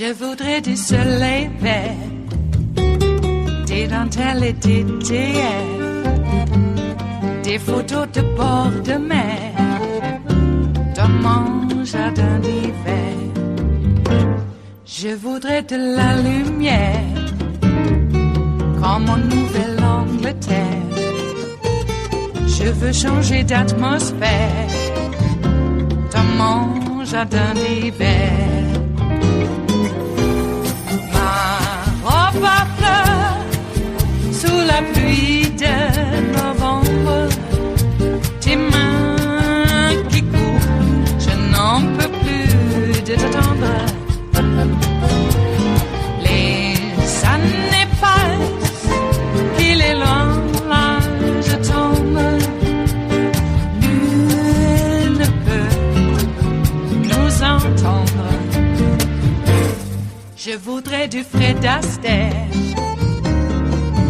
Je voudrais du soleil vert, des dentelles et des théières, des photos de bord de mer, dans mon jardin d'hiver. Je voudrais de la lumière, comme en Nouvelle-Angleterre. Je veux changer d'atmosphère, dans mon jardin d'hiver. Ma fleurs sous la pluie de novembre, tes mains qui courent, je n'en peux plus de t'attendre. Les années passent, qu'il est loin, là je tombe. Nul ne peut nous entendre. Je voudrais du Fred Astaire,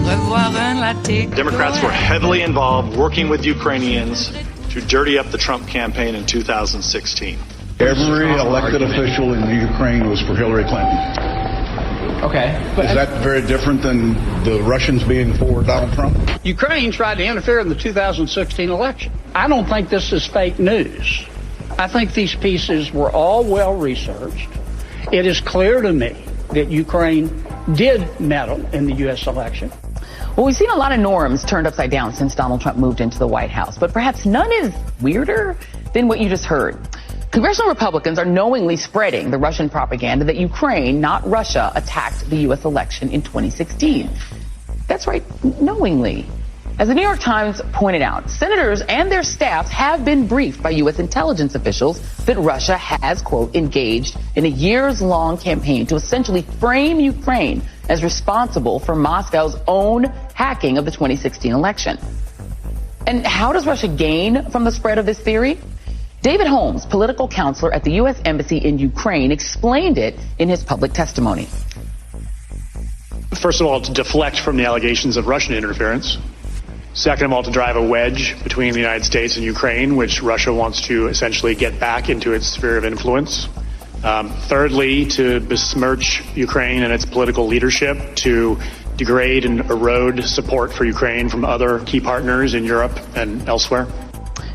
revoir un latte. Democrats were heavily involved working with Ukrainians to dirty up the Trump campaign in 2016. Every elected official in Ukraine was for Hillary Clinton. Okay. Is that very different than the Russians being for Donald Trump? Ukraine tried to interfere in the 2016 election. I don't think this is fake news. I think these pieces were all well researched. It is clear to me that Ukraine did meddle in the U.S. election. Well, we've seen a lot of norms turned upside down since Donald Trump moved into the White House, but perhaps none is weirder than what you just heard. Congressional Republicans are knowingly spreading the Russian propaganda that Ukraine, not Russia, attacked the U.S. election in 2016. That's right, knowingly. As the New York Times pointed out, senators and their staffs have been briefed by U.S. intelligence officials that Russia has, quote, engaged in a years-long campaign to essentially frame Ukraine as responsible for Moscow's own hacking of the 2016 election. And how does Russia gain from the spread of this theory? David Holmes, political counselor at the U.S. Embassy in Ukraine, explained it in his public testimony. First of all, to deflect from the allegations of Russian interference. Second of all, to drive a wedge between the United States and Ukraine, which Russia wants to essentially get back into its sphere of influence. Thirdly, to besmirch Ukraine and its political leadership, to degrade and erode support for Ukraine from other key partners in Europe and elsewhere.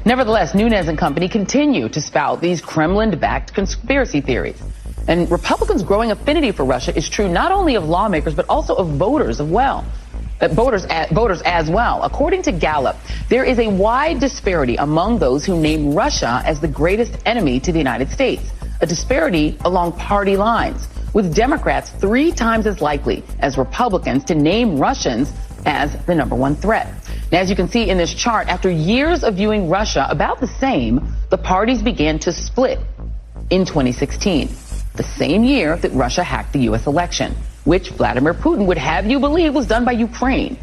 Nevertheless, Nunes and company continue to spout these Kremlin-backed conspiracy theories. And Republicans' growing affinity for Russia is true not only of lawmakers, but also of voters as well. Voters as well. According to Gallup, there is a wide disparity among those who name Russia as the greatest enemy to the United States, a disparity along party lines, with Democrats 3 times as likely as Republicans to name Russians as the number one threat. Now, as you can see in this chart, after years of viewing Russia about the same, the parties began to split in 2016, the same year that Russia hacked the U.S. election, which Vladimir Putin would have you believe was done by Ukraine.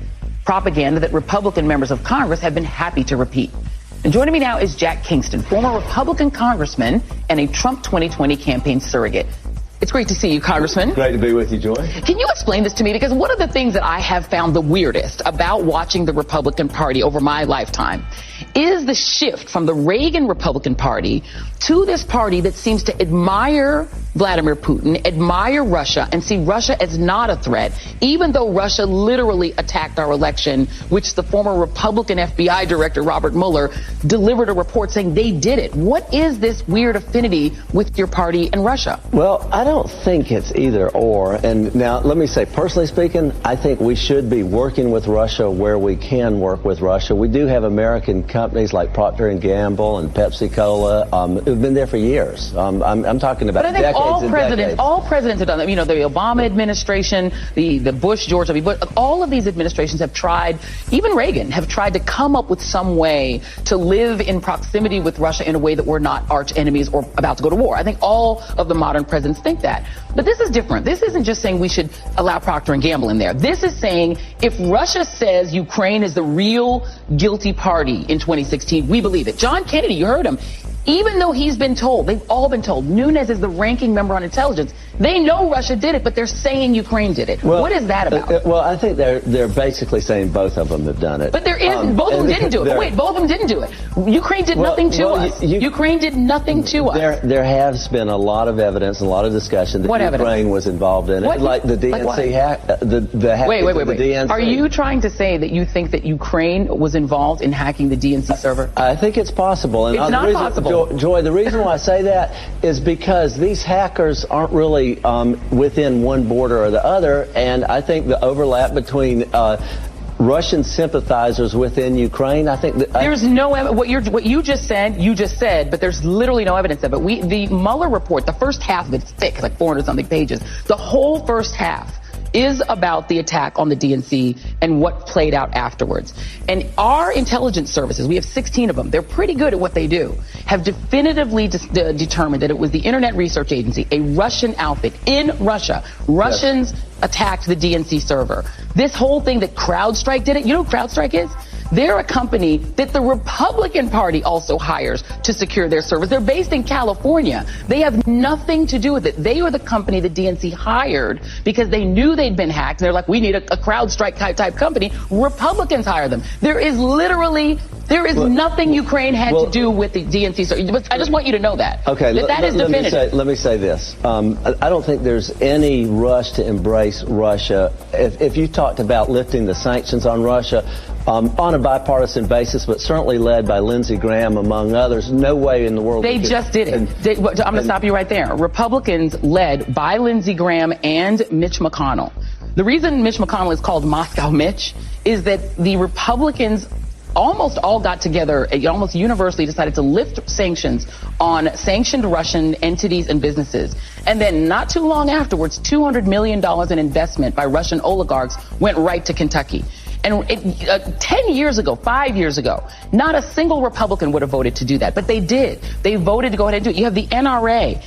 Propaganda that Republican members of Congress have been happy to repeat. And joining me now is Jack Kingston, former Republican congressman and a Trump 2020 campaign surrogate. It's great to see you, Congressman. Great to be with you, Joy. Can you explain this to me? Because one of the things that I have found the weirdest about watching the Republican Party over my lifetime is the shift from the Reagan Republican Party to this party that seems to admire Vladimir Putin, admire Russia, and see Russia as not a threat, even though Russia literally attacked our election, which the former Republican FBI director, Robert Mueller, delivered a report saying they did it. What is this weird affinity with your party and Russia? Well, I don't think it's either or. And now, let me say, personally speaking, I think we should be working with Russia where we can work with Russia. We do have American companies like Procter & Gamble and Pepsi-Cola who've been there for years. I'm talking about decades and decades. All presidents have done that. You know, the Obama administration, the Bush, George W. Bush, all of these administrations have tried, even Reagan, have tried to come up with some way to live in proximity with Russia in a way that we're not arch enemies or about to go to war. I think all of the modern presidents think that. But this is different. This isn't just saying we should allow Procter & Gamble in there. This is saying if Russia says Ukraine is the real guilty party in 2016, we believe it. John Kennedy, you heard him. Even though he's been told, they've all been told, Nunes is the ranking member on intelligence, They know Russia did it, but they're saying Ukraine did it. What is that about? Well, I think they're basically saying both of them have done it. But there is both of them didn't do it. But wait, both of them didn't do it. Ukraine did nothing to us. Ukraine did nothing to us. There has been a lot of evidence and a lot of discussion that Ukraine was involved in it, like the DNC hack. Wait. DNC. Are you trying to say that you think that Ukraine was involved in hacking the DNC server? I think it's possible. And it's not possible. Joy, the reason why I say that is because these hackers aren't really within one border or the other, and I think the overlap between Russian sympathizers within Ukraine, I think there's no what you just said, but there's literally no evidence of it. The Mueller report, the first half of it's thick, like 400 something pages. The whole first half is about the attack on the DNC and what played out afterwards. And our intelligence services, we have 16 of them, they're pretty good at what they do, have definitively determined that it was the Internet Research Agency, a Russian outfit in Russia. Russians attacked the DNC server. This whole thing that CrowdStrike did it, you know who CrowdStrike is? They're a company that the Republican Party also hires to secure their servers. They're based in California. They have nothing to do with it. They were the company the DNC hired because they knew they'd been hacked. They're like, we need a CrowdStrike type company. Republicans hire them. There is nothing Ukraine had to do with the DNC server. I just want you to know that. Okay, that is definitive. Let me say this. I don't think there's any rush to embrace Russia. If you talked about lifting the sanctions on Russia, on a bipartisan basis, but certainly led by Lindsey Graham, among others. No way in the world. They just did it. I'm going to stop you right there. Republicans led by Lindsey Graham and Mitch McConnell. The reason Mitch McConnell is called Moscow Mitch is that the Republicans almost all got together, almost universally decided to lift sanctions on sanctioned Russian entities and businesses. And then not too long afterwards, $200 million in investment by Russian oligarchs went right to Kentucky. And 10 years ago, 5 years ago, not a single Republican would have voted to do that. But they did. They voted to go ahead and do it. You have the NRA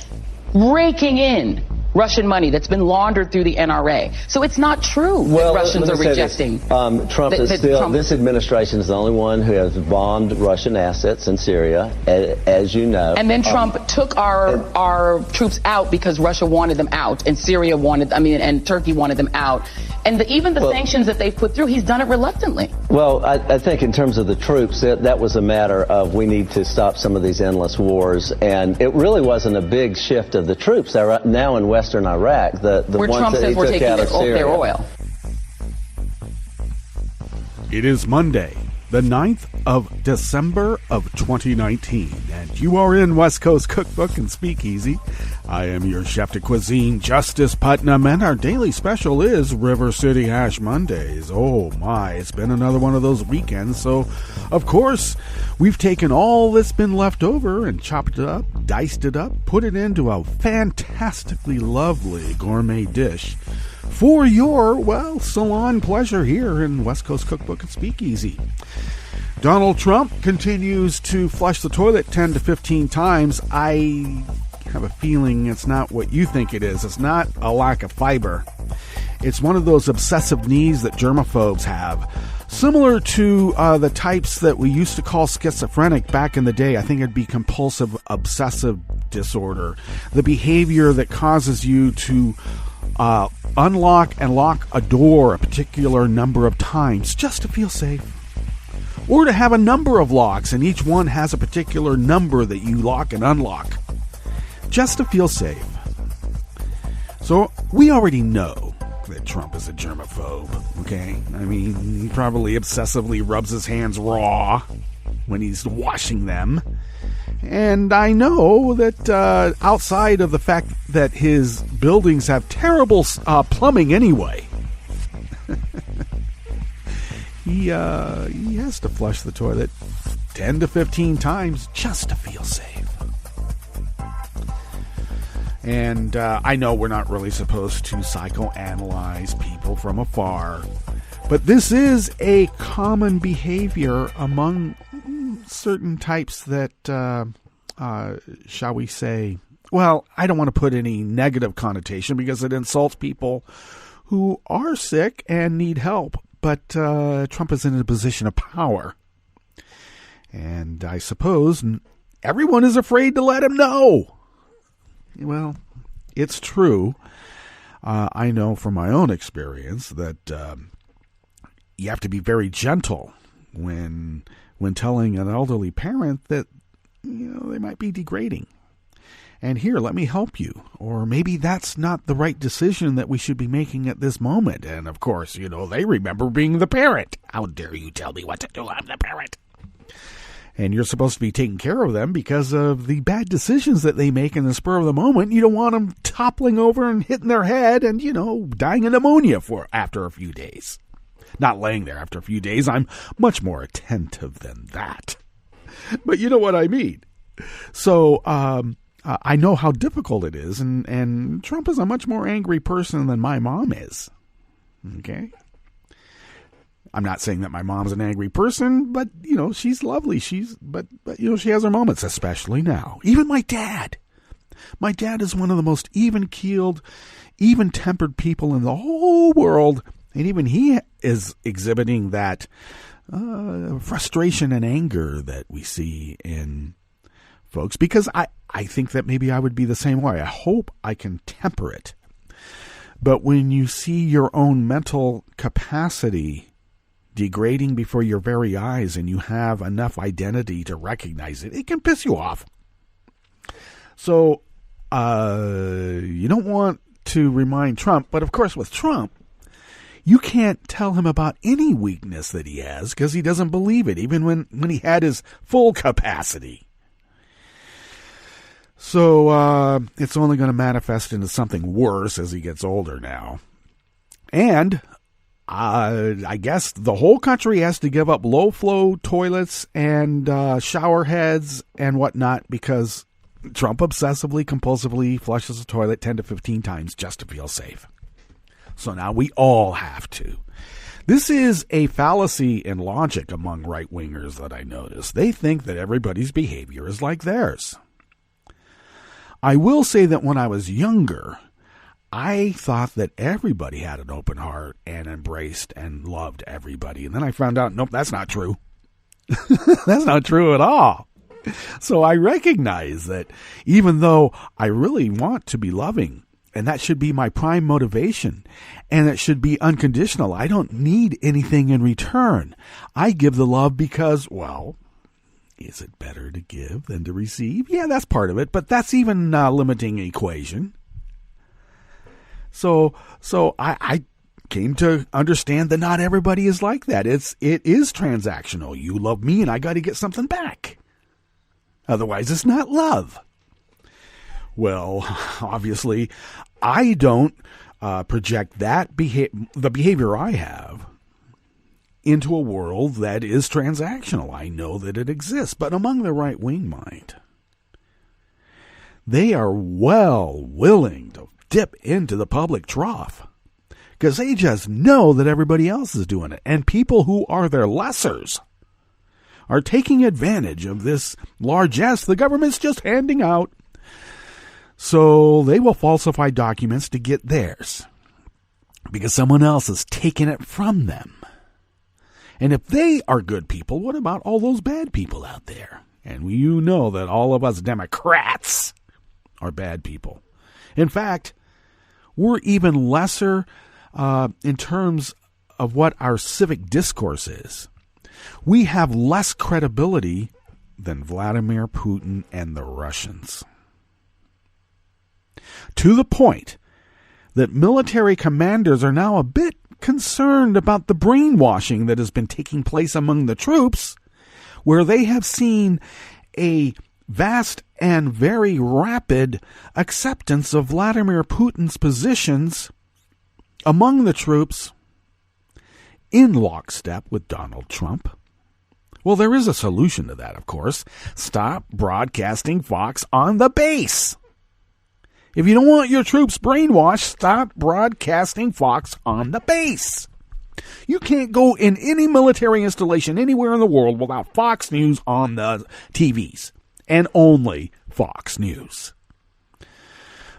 raking in Russian money that's been laundered through the NRA. So it's not true that Russians are rejecting. This administration is the only one who has bombed Russian assets in Syria, as you know. And then Trump took our troops out because Russia wanted them out, and and Turkey wanted them out. And even the sanctions that they've put through, he's done it reluctantly. Well, I think in terms of the troops, that was a matter of we need to stop some of these endless wars. And it really wasn't a big shift of the troops. They're now in western Iraq, the where ones Trump that says he we're took taking out of Syria. Their oil. It is Monday, the 9th of December of 2019, and you are in West Coast Cookbook and Speakeasy. I am your chef de cuisine, Justice Putnam, and our daily special is River City Hash Mondays. Oh my, it's been another one of those weekends, so of course we've taken all that's been left over and chopped it up, diced it up, put it into a fantastically lovely gourmet dish for your, salon pleasure here in West Coast Cookbook and Speakeasy. Donald Trump continues to flush the toilet 10 to 15 times. I have a feeling it's not what you think it is. It's not a lack of fiber. It's one of those obsessive needs that germaphobes have. Similar to the types that we used to call schizophrenic back in the day. I think it'd be compulsive obsessive disorder. The behavior that causes you to unlock and lock a door a particular number of times just to feel safe. Or to have a number of locks and each one has a particular number that you lock and unlock just to feel safe. So we already know that Trump is a germaphobe, okay? I mean, he probably obsessively rubs his hands raw when he's washing them. And I know that outside of the fact that his buildings have terrible plumbing anyway, he has to flush the toilet 10 to 15 times just to feel safe. And I know we're not really supposed to psychoanalyze people from afar, but this is a common behavior among certain types that, shall we say, well, I don't want to put any negative connotation because it insults people who are sick and need help, but Trump is in a position of power. And I suppose everyone is afraid to let him know. Well, it's true. I know from my own experience that you have to be very gentle when telling an elderly parent that they might be degrading. And here, let me help you. Or maybe that's not the right decision that we should be making at this moment. And of course, they remember being the parent. How dare you tell me what to do? I'm the parent. And you're supposed to be taking care of them because of the bad decisions that they make in the spur of the moment. You don't want them toppling over and hitting their head and, dying of pneumonia after a few days. Not laying there after a few days. I'm much more attentive than that. But you know what I mean. So, I know how difficult it is, and Trump is a much more angry person than my mom is. Okay? I'm not saying that my mom's an angry person, but, she's lovely. But she has her moments, especially now. Even my dad. My dad is one of the most even-keeled, even-tempered people in the whole world, and even he is exhibiting that frustration and anger that we see in folks, because I think that maybe I would be the same way. I hope I can temper it. But when you see your own mental capacity degrading before your very eyes and you have enough identity to recognize it, it can piss you off. So you don't want to remind Trump, but of course with Trump, you can't tell him about any weakness that he has because he doesn't believe it, even when he had his full capacity. So it's only going to manifest into something worse as he gets older now. And I guess the whole country has to give up low-flow toilets and shower heads and whatnot because Trump obsessively, compulsively flushes the toilet 10 to 15 times just to feel safe. So now we all have to. This is a fallacy in logic among right-wingers that I notice. They think that everybody's behavior is like theirs. I will say that when I was younger, I thought that everybody had an open heart and embraced and loved everybody. And then I found out, nope, that's not true. That's not true at all. So I recognize that even though I really want to be loving, and that should be my prime motivation, and it should be unconditional, I don't need anything in return. I give the love because, well, is it better to give than to receive? Yeah, that's part of it, but that's even a limiting equation. So I came to understand that not everybody is like that. It is transactional. You love me and I got to get something back. Otherwise, it's not love. Well, obviously, I don't project that the behavior I have into a world that is transactional. I know that it exists, but among the right-wing mind, they are willing to dip into the public trough because they just know that everybody else is doing it. And people who are their lessers are taking advantage of this largesse the government's just handing out. So they will falsify documents to get theirs because someone else is taking it from them. And if they are good people, what about all those bad people out there? And you know that all of us Democrats are bad people. In fact, we're even lesser in terms of what our civic discourse is. We have less credibility than Vladimir Putin and the Russians. To the point that military commanders are now a bit concerned about the brainwashing that has been taking place among the troops, where they have seen a vast and very rapid acceptance of Vladimir Putin's positions among the troops in lockstep with Donald Trump. Well, there is a solution to that, of course. Stop broadcasting Fox on the base. If you don't want your troops brainwashed, stop broadcasting Fox on the base. You can't go in any military installation anywhere in the world without Fox News on the TVs, and only Fox News.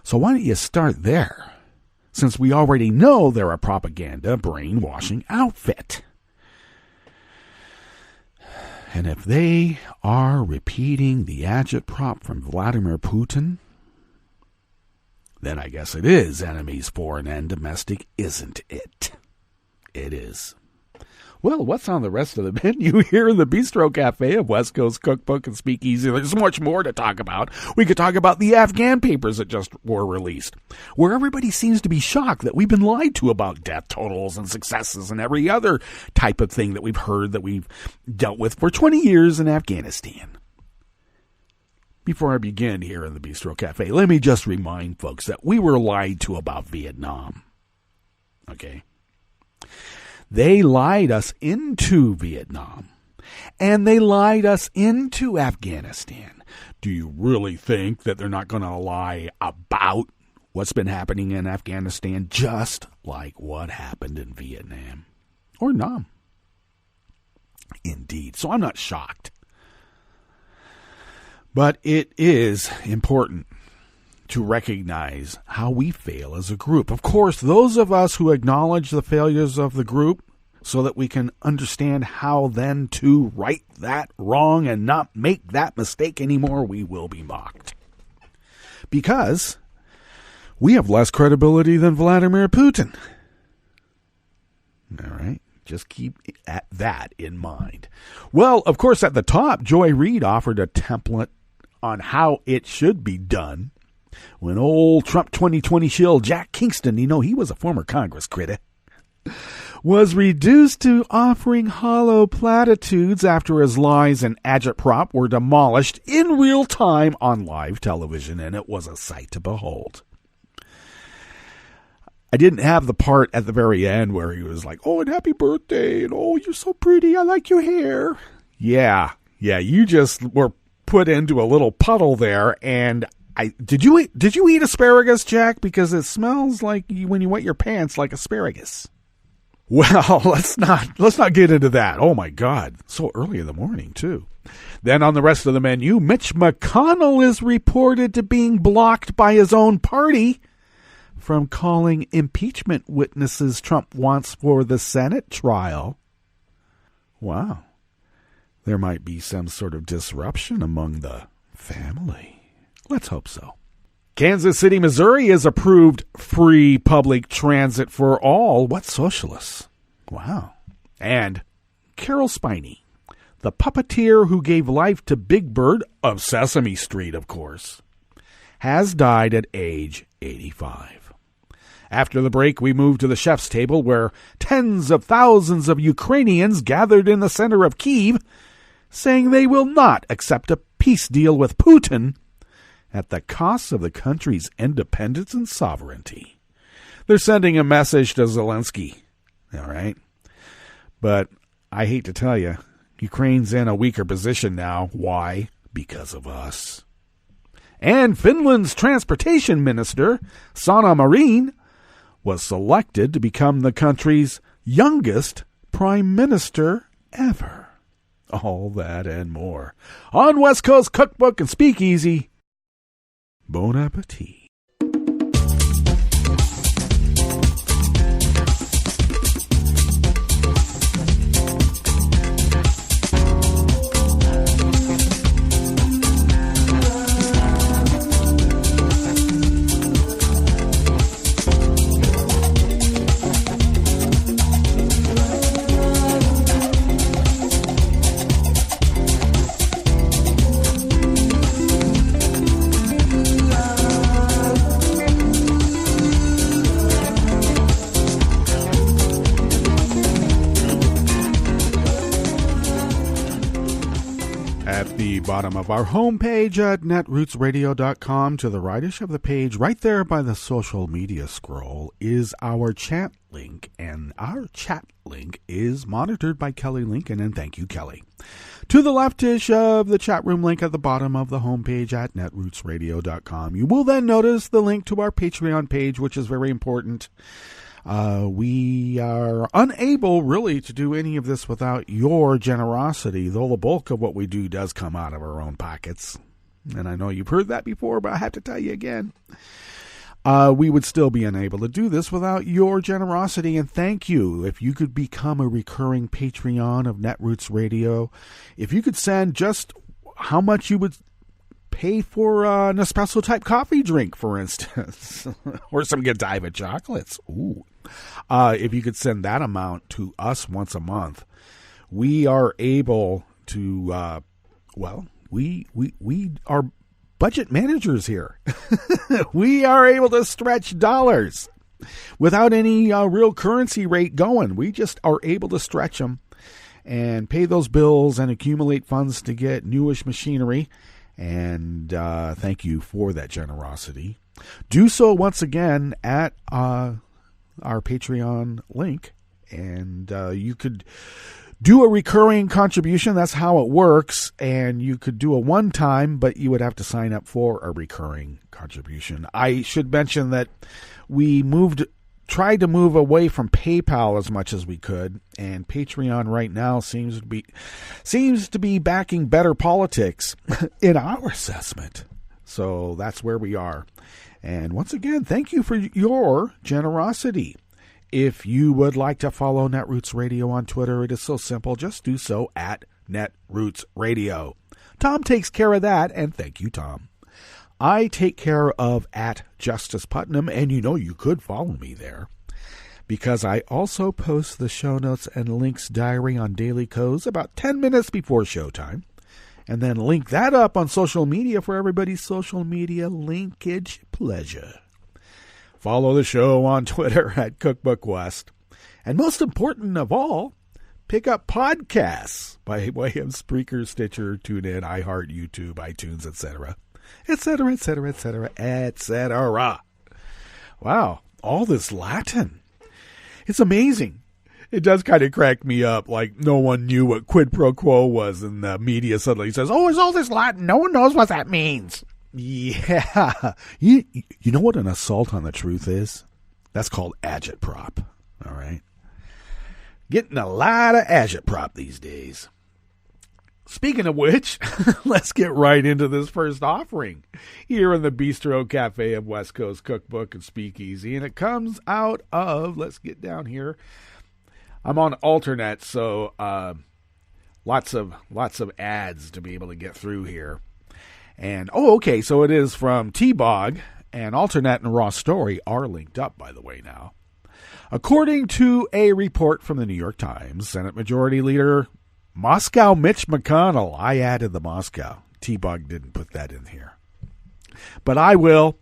So why don't you start there, since we already know they're a propaganda brainwashing outfit. And if they are repeating the agitprop from Vladimir Putin, then I guess it is enemies foreign and domestic, isn't it? It is. Well, what's on the rest of the menu here in the Bistro Cafe of West Coast Cookbook and Speakeasy? There's much more to talk about. We could talk about the Afghan papers that just were released, where everybody seems to be shocked that we've been lied to about death totals and successes and every other type of thing that we've heard that we've dealt with for 20 years in Afghanistan. Before I begin here in the Bistro Cafe, let me just remind folks that we were lied to about Vietnam. Okay? They lied us into Vietnam, and they lied us into Afghanistan. Do you really think that they're not going to lie about what's been happening in Afghanistan, just like what happened in Vietnam or Nam? Indeed. So I'm not shocked. But it is important to recognize how we fail as a group. Of course, those of us who acknowledge the failures of the group so that we can understand how then to right that wrong and not make that mistake anymore, we will be mocked. Because we have less credibility than Vladimir Putin. All right? Just keep that in mind. Well, of course, at the top, Joy Reid offered a template on how it should be done. When old Trump 2020 shill Jack Kingston, he was a former Congress critic, was reduced to offering hollow platitudes after his lies and agitprop were demolished in real time on live television, and it was a sight to behold. I didn't have the part at the very end where he was like, "Oh, and happy birthday, and oh, you're so pretty, I like your hair." Yeah, you just were put into a little puddle there, and did you eat asparagus, Jack? Because it smells like when you wet your pants like asparagus. Well, let's not get into that. Oh my God, so early in the morning too. Then on the rest of the menu, Mitch McConnell is reported to being blocked by his own party from calling impeachment witnesses Trump wants for the Senate trial. Wow. There might be some sort of disruption among the family. Let's hope so. Kansas City, Missouri has approved free public transit for all. What socialists? Wow. And Caroll Spinney, the puppeteer who gave life to Big Bird of Sesame Street, of course, has died at age 85. After the break, we move to the chef's table where tens of thousands of Ukrainians gathered in the center of Kyiv, saying they will not accept a peace deal with Putin at the cost of the country's independence and sovereignty. They're sending a message to Zelensky, all right? But I hate to tell you, Ukraine's in a weaker position now. Why? Because of us. And Finland's transportation minister, Sanna Marin, was selected to become the country's youngest prime minister ever. All that and more on West Coast Cookbook and Speakeasy. Bon appetit. Bottom of our homepage at netrootsradio.com, to the rightish of the page, right there by the social media scroll, is our chat link, and our chat link is monitored by Kelly Lincoln, and thank you, Kelly. To the leftish of the chat room link at the bottom of the homepage at netrootsradio.com, you will then notice the link to our Patreon page, which is very important. We are unable really to do any of this without your generosity, though the bulk of what we do does come out of our own pockets. And I know you've heard that before, but I have to tell you again. We would still be unable to do this without your generosity, and thank you. If you could become a recurring Patreon of Netroots Radio, if you could send just how much you would pay for an espresso-type coffee drink, for instance, or some Godiva chocolates. Ooh. If you could send that amount to us once a month, we are able to, we are budget managers here. We are able to stretch dollars without any real currency rate going. We just are able to stretch them and pay those bills and accumulate funds to get newish machinery. And thank you for that generosity. Do so once again at our Patreon link. And you could do a recurring contribution. That's how it works. And you could do a one-time, but you would have to sign up for a recurring contribution. I should mention that we tried to move away from PayPal as much as we could, and Patreon right now seems to be backing better politics in our assessment. So that's where we are. And once again, thank you for your generosity. If you would like to follow Netroots Radio on Twitter, it is so simple. Just do so at Netroots Radio. Tom takes care of that, and thank you, Tom. I take care of at Justice Putnam, and you could follow me there because I also post the show notes and links diary on Daily Codes about 10 minutes before showtime, and then link that up on social media for everybody's social media linkage pleasure. Follow the show on Twitter at Cookbook West, and most important of all, pick up podcasts by way of Spreaker, Stitcher, TuneIn, iHeart, YouTube, iTunes, etc. Etc., etc., etc., etc. Wow, all this Latin. It's amazing. It does kind of crack me up, like no one knew what quid pro quo was, and the media suddenly says, oh, it's all this Latin. No one knows what that means. Yeah. You know what an assault on the truth is? That's called agitprop. All right? Getting a lot of agitprop these days. Speaking of which, let's get right into this first offering here in the Bistro Cafe of West Coast Cookbook and Speakeasy. And it comes out of, let's get down here. I'm on alternate, so lots of ads to be able to get through here. And, okay, so it is from T-Bog, and alternate and raw story are linked up, by the way, now. According to a report from the New York Times, Senate Majority Leader Moscow Mitch McConnell. I added the Moscow. T-Bug didn't put that in here. But I will.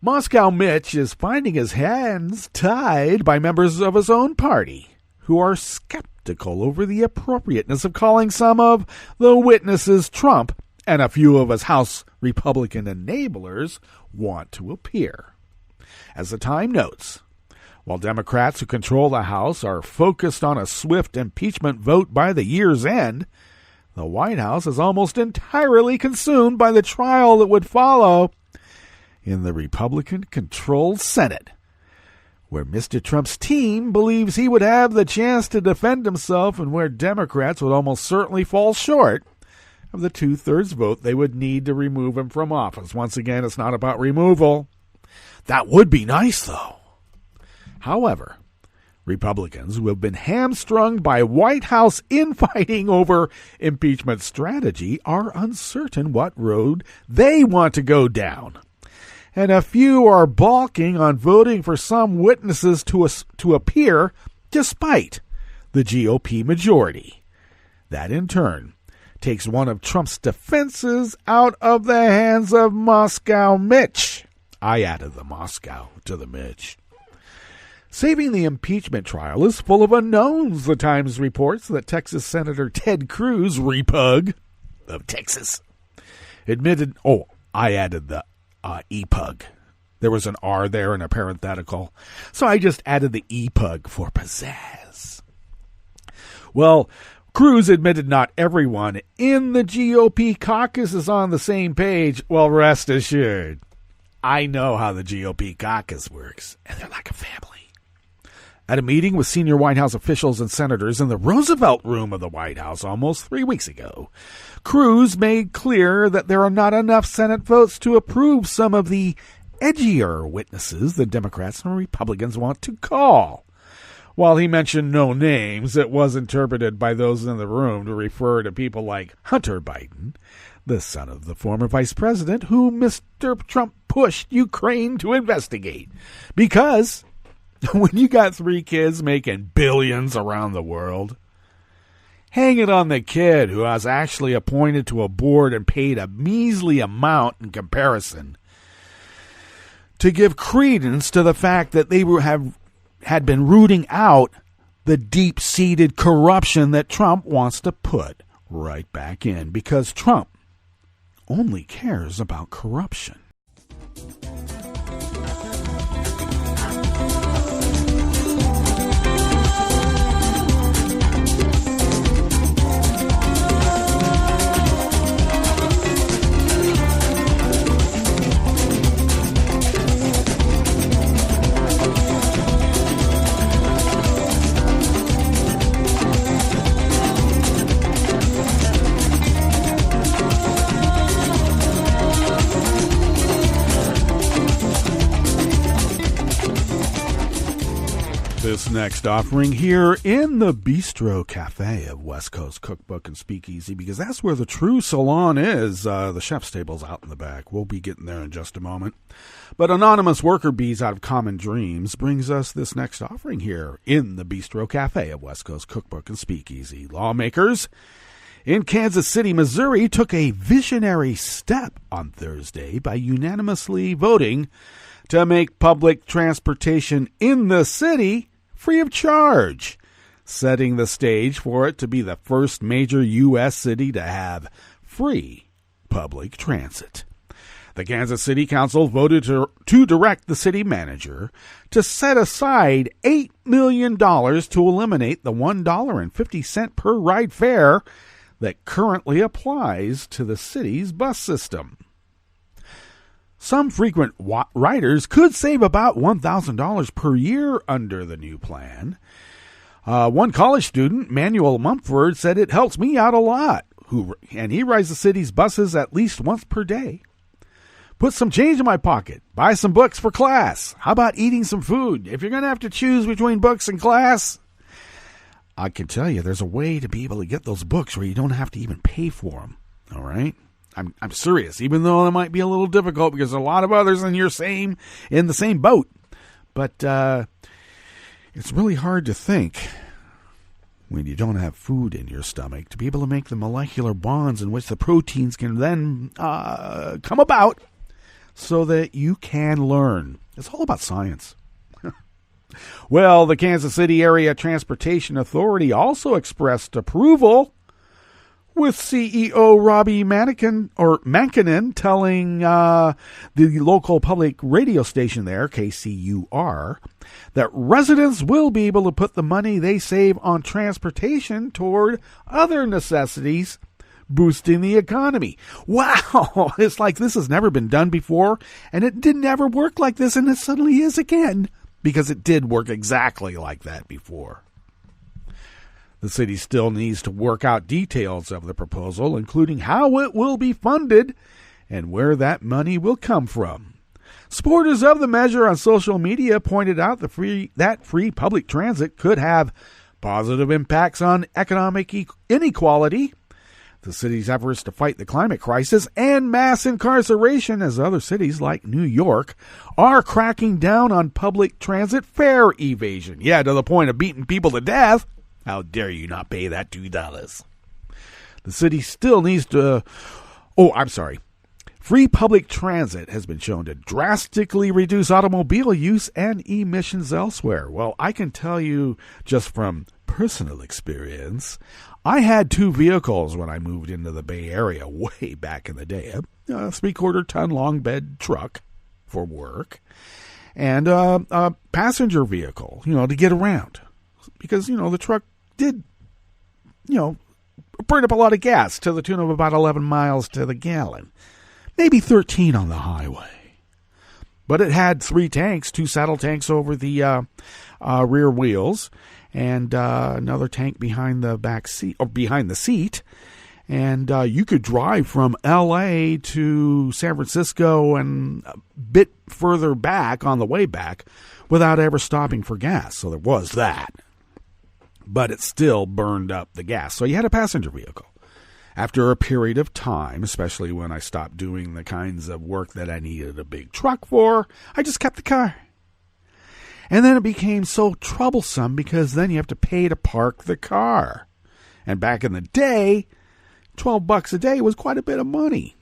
Moscow Mitch is finding his hands tied by members of his own party who are skeptical over the appropriateness of calling some of the witnesses Trump and a few of his House Republican enablers want to appear. As the Time notes, while Democrats who control the House are focused on a swift impeachment vote by the year's end, the White House is almost entirely consumed by the trial that would follow in the Republican-controlled Senate, where Mr. Trump's team believes he would have the chance to defend himself and where Democrats would almost certainly fall short of the two-thirds vote they would need to remove him from office. Once again, it's not about removal. That would be nice, though. However, Republicans who have been hamstrung by White House infighting over impeachment strategy are uncertain what road they want to go down. And a few are balking on voting for some witnesses to appear despite the GOP majority. That, in turn, takes one of Trump's defenses out of the hands of Moscow Mitch. I added the Moscow to the Mitch. Saving the impeachment trial is full of unknowns, the Times reports that Texas Senator Ted Cruz, Repug of Texas, admitted, I added the EPUG. There was an R there in a parenthetical, so I just added the EPUG for pizzazz. Well, Cruz admitted not everyone in the GOP caucus is on the same page. Well, rest assured, I know how the GOP caucus works, and they're like a family. At a meeting with senior White House officials and senators in the Roosevelt Room of the White House almost 3 weeks ago, Cruz made clear that there are not enough Senate votes to approve some of the edgier witnesses the Democrats and Republicans want to call. While he mentioned no names, it was interpreted by those in the room to refer to people like Hunter Biden, the son of the former vice president who Mr. Trump pushed Ukraine to investigate. Because when you got 3 kids making billions around the world, hang it on the kid who was actually appointed to a board and paid a measly amount in comparison to give credence to the fact that they had been rooting out the deep-seated corruption that Trump wants to put right back in, because Trump only cares about corruption. This next offering here in the Bistro Cafe of West Coast Cookbook and Speakeasy, because that's where the true salon is. The chef's table's out in the back. We'll be getting there in just a moment. But Anonymous Worker Bees out of Common Dreams brings us this next offering here in the Bistro Cafe of West Coast Cookbook and Speakeasy. Lawmakers in Kansas City, Missouri took a visionary step on Thursday by unanimously voting to make public transportation in the city free of charge, setting the stage for it to be the first major U.S. city to have free public transit. The Kansas City Council voted to direct the city manager to set aside $8 million to eliminate the $1.50 per ride fare that currently applies to the city's bus system. Some frequent riders could save about $1,000 per year under the new plan. One college student, Manuel Mumford, said it helps me out a lot, and he rides the city's buses at least once per day. Put some change in my pocket, buy some books for class. How about eating some food? If you're going to have to choose between books and class, I can tell you there's a way to be able to get those books where you don't have to even pay for them, all right? I'm serious, even though it might be a little difficult because there's a lot of others in the same boat. But it's really hard to think when you don't have food in your stomach to be able to make the molecular bonds in which the proteins can then come about so that you can learn. It's all about science. Well, the Kansas City Area Transportation Authority also expressed approval, with CEO Robbie Mankinen telling the local public radio station there, KCUR, that residents will be able to put the money they save on transportation toward other necessities, boosting the economy. Wow! It's like this has never been done before, and it didn't ever work like this, and it suddenly is again, because it did work exactly like that before. The city still needs to work out details of the proposal, including how it will be funded and where that money will come from. Supporters of the measure on social media pointed out that free public transit could have positive impacts on economic inequality, the city's efforts to fight the climate crisis, and mass incarceration, as other cities like New York are cracking down on public transit fare evasion. Yeah, to the point of beating people to death. How dare you not pay that $2? The city still needs to... Free public transit has been shown to drastically reduce automobile use and emissions elsewhere. Well, I can tell you just from personal experience, I had 2 vehicles when I moved into the Bay Area way back in the day. A 3/4 ton long bed truck for work and a passenger vehicle, to get around. Because, the truck did, burn up a lot of gas to the tune of about 11 miles to the gallon. Maybe 13 on the highway. But it had 3 tanks, 2 saddle tanks over the rear wheels, and another tank behind the back seat, or behind the seat. And you could drive from L.A. to San Francisco and a bit further back on the way back without ever stopping for gas. So there was that. But it still burned up the gas. So you had a passenger vehicle. After a period of time, especially when I stopped doing the kinds of work that I needed a big truck for, I just kept the car. And then it became so troublesome because then you have to pay to park the car. And back in the day, $12 a day was quite a bit of money.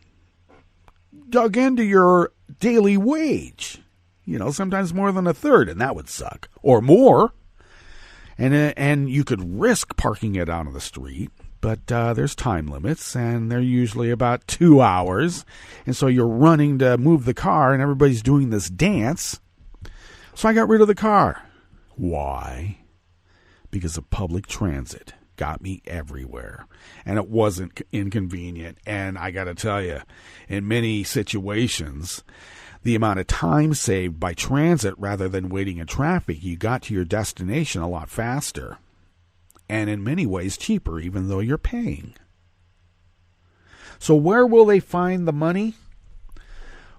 Dug into your daily wage. Sometimes more than a third, and that would suck. Or more. And you could risk parking it out on the street. But there's time limits, and they're usually about 2 hours. And so you're running to move the car, and everybody's doing this dance. So I got rid of the car. Why? Because of public transit got me everywhere. And it wasn't inconvenient. And I got to tell you, in many situations, the amount of time saved by transit rather than waiting in traffic, you got to your destination a lot faster. And in many ways cheaper, even though you're paying. So where will they find the money?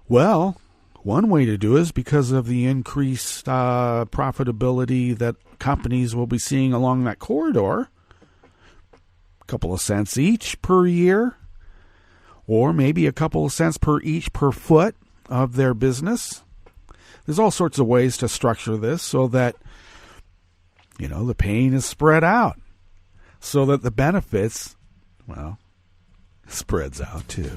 Well, one way to do it is because of the increased profitability that companies will be seeing along that corridor. A couple of cents each per year, or maybe a couple of cents per foot of their business. There's all sorts of ways to structure this so that the pain is spread out so that the benefits, spreads out too.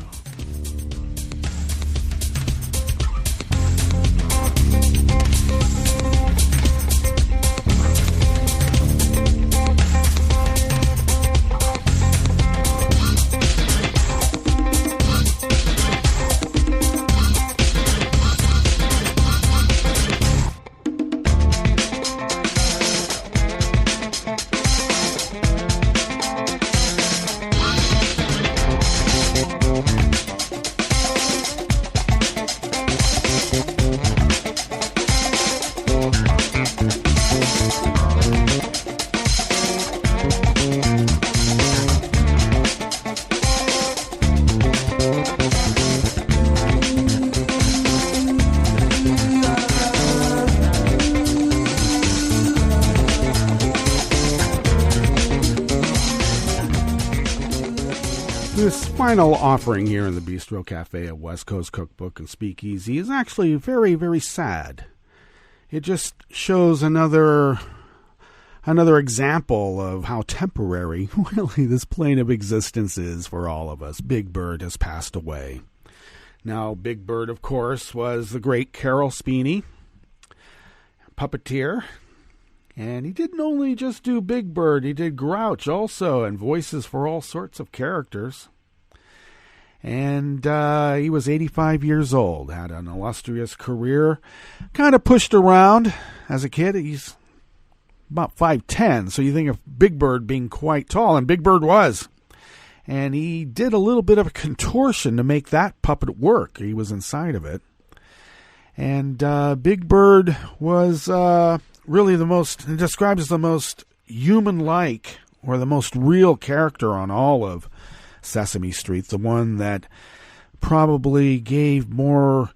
This final offering here in the Bistro Cafe at West Coast Cookbook and Speakeasy is actually very, very sad. It just shows another example of how temporary, really, this plane of existence is for all of us. Big Bird has passed away. Now, Big Bird, of course, was the great Caroll Spinney, puppeteer. And he didn't only just do Big Bird, he did Grouch also, and voices for all sorts of characters. And he was 85 years old, had an illustrious career, kind of pushed around as a kid. He's about 5'10", so you think of Big Bird being quite tall, and Big Bird was. And he did a little bit of a contortion to make that puppet work. He was inside of it. And Big Bird was really described as the most human-like or the most real character on all of Sesame Street, the one that probably gave more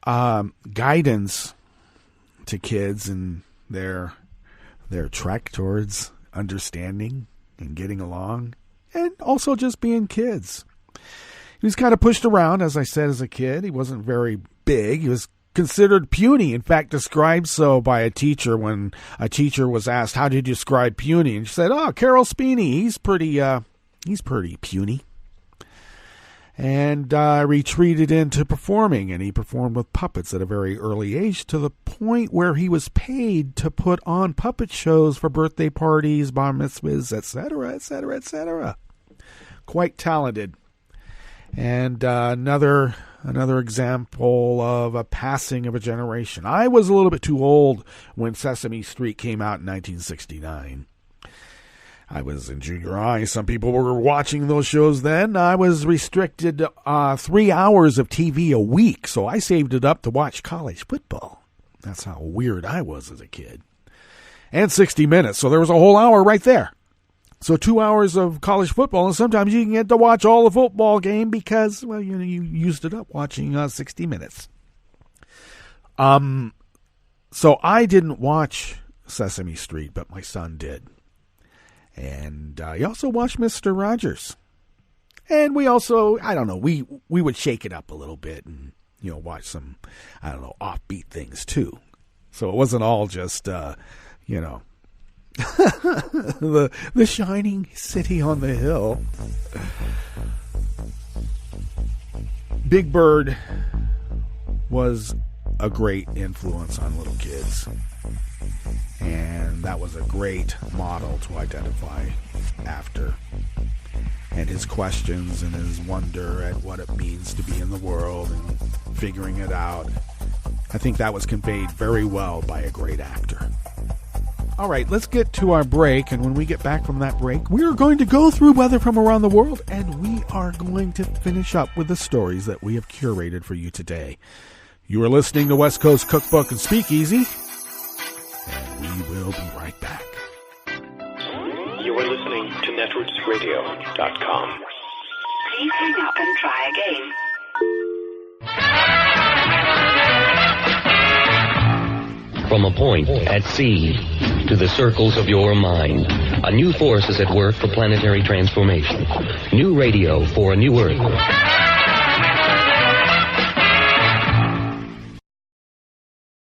guidance to kids in their trek towards understanding and getting along, and also just being kids. He was kind of pushed around, as I said, as a kid. He wasn't very big. He was considered puny, in fact, described so by a teacher when a teacher was asked, how do you describe puny? And she said, Caroll Spinney, he's pretty puny. And retreated into performing, and he performed with puppets at a very early age, to the point where he was paid to put on puppet shows for birthday parties, bar mitzvahs, etc., etc., etc. Quite talented. And another example of a passing of a generation. I was a little bit too old when Sesame Street came out in 1969. I was in junior high. Some people were watching those shows then. I was restricted 3 hours of TV a week, so I saved it up to watch college football. That's how weird I was as a kid. And 60 Minutes, so there was a whole hour right there. So 2 hours of college football, and sometimes you can get to watch all the football game because, well, you used it up watching 60 Minutes. So I didn't watch Sesame Street, but my son did. And he also watched Mr. Rogers. And we also, I don't know, we would shake it up a little bit and, watch some, I don't know, offbeat things too. So it wasn't all just, the shining city on the hill. Big Bird was a great influence on little kids. And that was a great model to identify after. And his questions and his wonder at what it means to be in the world and figuring it out. I think that was conveyed very well by a great actor. All right, let's get to our break. And when we get back from that break, we are going to go through weather from around the world. And we are going to finish up with the stories that we have curated for you today. You are listening to West Coast Cookbook and Speakeasy. And we will be right back. You are listening to netrootsradio.com. Please hang up and try again. From a point at sea to the circles of your mind, a new force is at work for planetary transformation. New radio for a new Earth.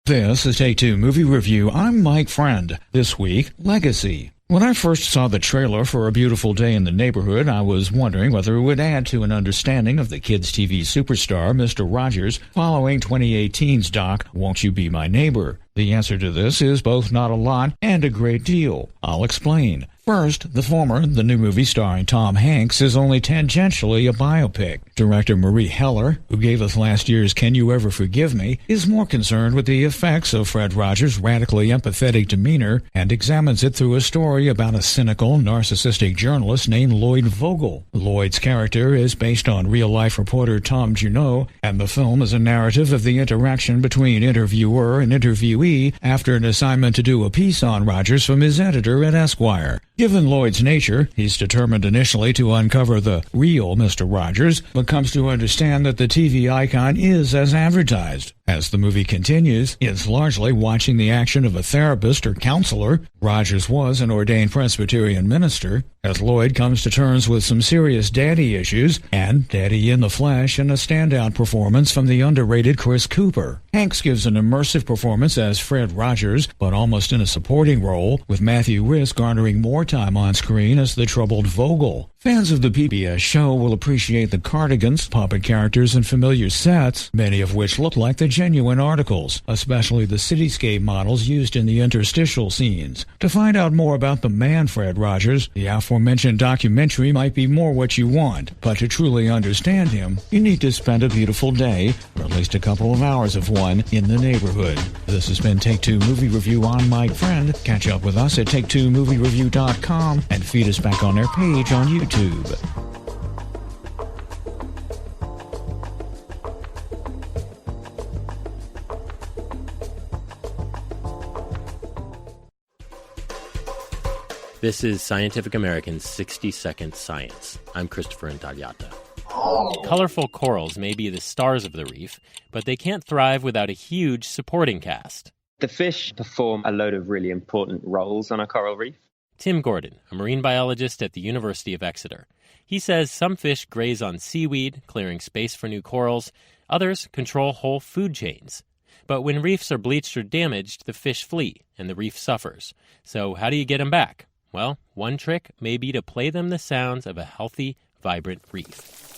This is Take Two Movie Review. I'm Mike Friend. This week, Legacy. When I first saw the trailer for A Beautiful Day in the Neighborhood, I was wondering whether it would add to an understanding of the kids' TV superstar, Mr. Rogers, following 2018's doc, Won't You Be My Neighbor? The answer to this is both not a lot and a great deal. I'll explain. First, the new movie starring Tom Hanks is only tangentially a biopic. Director Marie Heller, who gave us last year's Can You Ever Forgive Me, is more concerned with the effects of Fred Rogers' radically empathetic demeanor and examines it through a story about a cynical, narcissistic journalist named Lloyd Vogel. Lloyd's character is based on real-life reporter Tom Junot, and the film is a narrative of the interaction between interviewer and interviewee after an assignment to do a piece on Rogers from his editor at Esquire. Given Lloyd's nature, he's determined initially to uncover the real Mr. Rogers, but comes to understand that the TV icon is as advertised. As the movie continues, it's largely watching the action of a therapist or counselor. Rogers was an ordained Presbyterian minister, as Lloyd comes to terms with some serious daddy issues, and Daddy in the Flesh in a standout performance from the underrated Chris Cooper. Hanks gives an immersive performance as Fred Rogers, but almost in a supporting role, with Matthew Rhys garnering more time on screen as the troubled Vogel. Fans of the PBS show will appreciate the cardigans, puppet characters, and familiar sets, many of which look like the genuine articles, especially the cityscape models used in the interstitial scenes. To find out more about the man Fred Rogers, the aforementioned documentary might be more what you want, but to truly understand him, you need to spend a beautiful day, or at least a couple of hours of one, in the neighborhood. This has been Take Two Movie Review. I'm Mike Friend. Catch up with us at take2moviereview.com and feed us back on our page on YouTube. This is Scientific American's 60-Second Science. I'm Christopher Intagliata. Colorful corals may be the stars of the reef, but they can't thrive without a huge supporting cast. The fish perform a load of really important roles on a coral reef. Tim Gordon, a marine biologist at the University of Exeter. He says some fish graze on seaweed, clearing space for new corals. Others control whole food chains. But when reefs are bleached or damaged, the fish flee, and the reef suffers. So how do you get them back? Well, one trick may be to play them the sounds of a healthy, vibrant reef.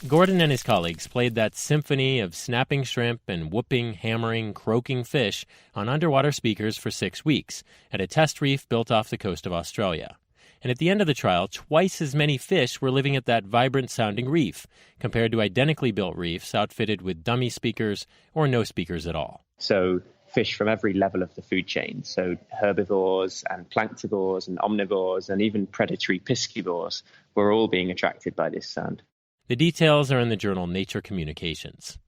Gordon and his colleagues played that symphony of snapping shrimp and whooping, hammering, croaking fish on underwater speakers for 6 weeks at a test reef built off the coast of Australia. And at the end of the trial, twice as many fish were living at that vibrant-sounding reef, compared to identically built reefs outfitted with dummy speakers or no speakers at all. So fish from every level of the food chain, so herbivores and planktivores and omnivores and even predatory piscivores, were all being attracted by this sound. The details are in the journal Nature Communications.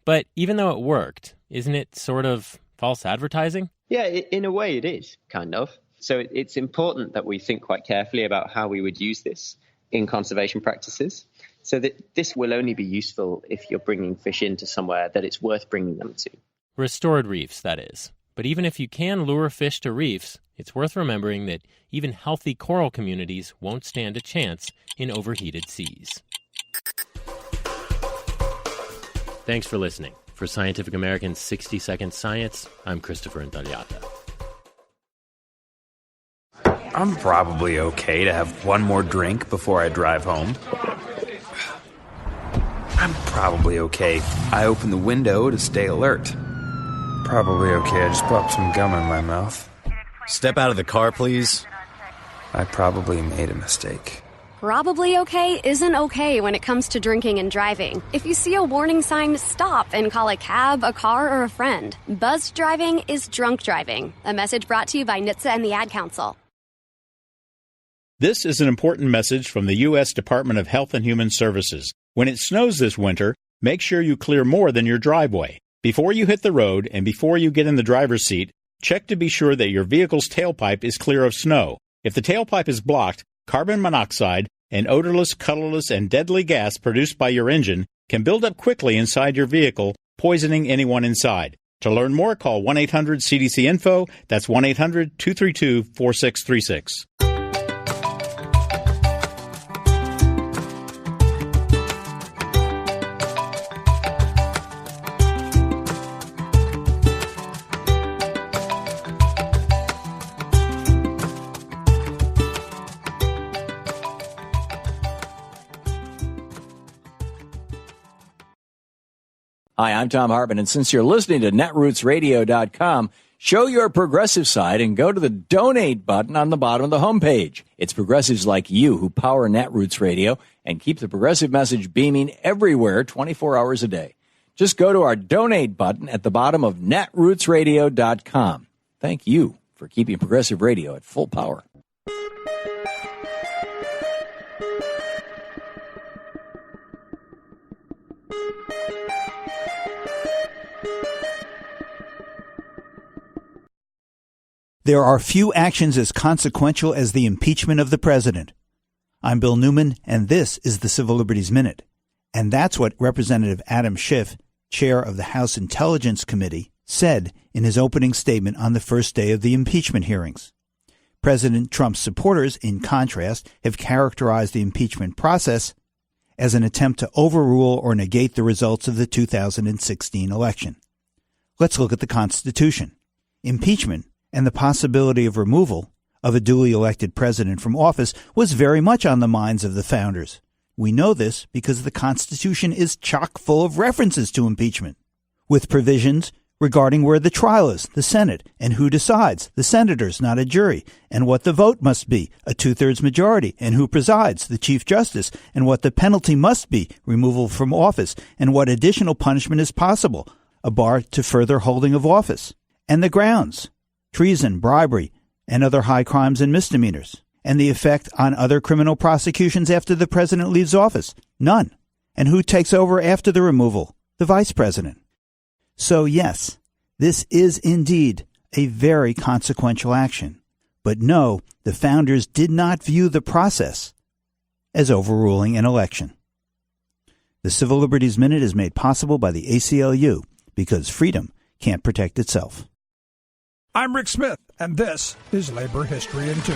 But even though it worked, isn't it sort of false advertising? Yeah, in a way it is, kind of. So it's important that we think quite carefully about how we would use this in conservation practices, so that this will only be useful if you're bringing fish into somewhere that it's worth bringing them to. Restored reefs, that is. But even if you can lure fish to reefs, it's worth remembering that even healthy coral communities won't stand a chance in overheated seas. Thanks for listening. For Scientific American's 60-Second Science, I'm Christopher Intagliata. I'm probably okay to have one more drink before I drive home. I'm probably okay. I open the window to stay alert. Probably okay. I just popped some gum in my mouth. Step out of the car, please. I probably made a mistake. Probably okay isn't okay when it comes to drinking and driving. If you see a warning sign, stop and call a cab, a car, or a friend. Buzzed driving is drunk driving. A message brought to you by NHTSA and the Ad Council. This is an important message from the U.S. Department of Health and Human Services. When it snows this winter, make sure you clear more than your driveway. Before you hit the road and before you get in the driver's seat, check to be sure that your vehicle's tailpipe is clear of snow. If the tailpipe is blocked, carbon monoxide, an odorless, colorless, and deadly gas produced by your engine can build up quickly inside your vehicle, poisoning anyone inside. To learn more, call 1-800-CDC-INFO. That's 1-800-232-4636. Hi, I'm Tom Hartman, and since you're listening to netrootsradio.com, show your progressive side and go to the donate button on the bottom of the homepage. It's progressives like you who power Netroots Radio and keep the progressive message beaming everywhere 24 hours a day. Just go to our donate button at the bottom of netrootsradio.com. Thank you for keeping progressive radio at full power. There are few actions as consequential as the impeachment of the president. I'm Bill Newman, and this is the Civil Liberties Minute. And that's what Representative Adam Schiff, chair of the House Intelligence Committee, said in his opening statement on the first day of the impeachment hearings. President Trump's supporters, in contrast, have characterized the impeachment process as an attempt to overrule or negate the results of the 2016 election. Let's look at the Constitution. Impeachment and the possibility of removal of a duly elected president from office was very much on the minds of the founders. We know this because the Constitution is chock full of references to impeachment, with provisions regarding where the trial is, the Senate, and who decides, the senators, not a jury, and what the vote must be, a two-thirds majority, and who presides, the Chief Justice, and what the penalty must be, removal from office, and what additional punishment is possible, a bar to further holding of office, and the grounds, treason, bribery, and other high crimes and misdemeanors, and the effect on other criminal prosecutions after the president leaves office, none, and who takes over after the removal, the vice president. So yes, this is indeed a very consequential action. But no, the founders did not view the process as overruling an election. The Civil Liberties Minute is made possible by the ACLU because freedom can't protect itself. I'm Rick Smith, and this is Labor History in 2.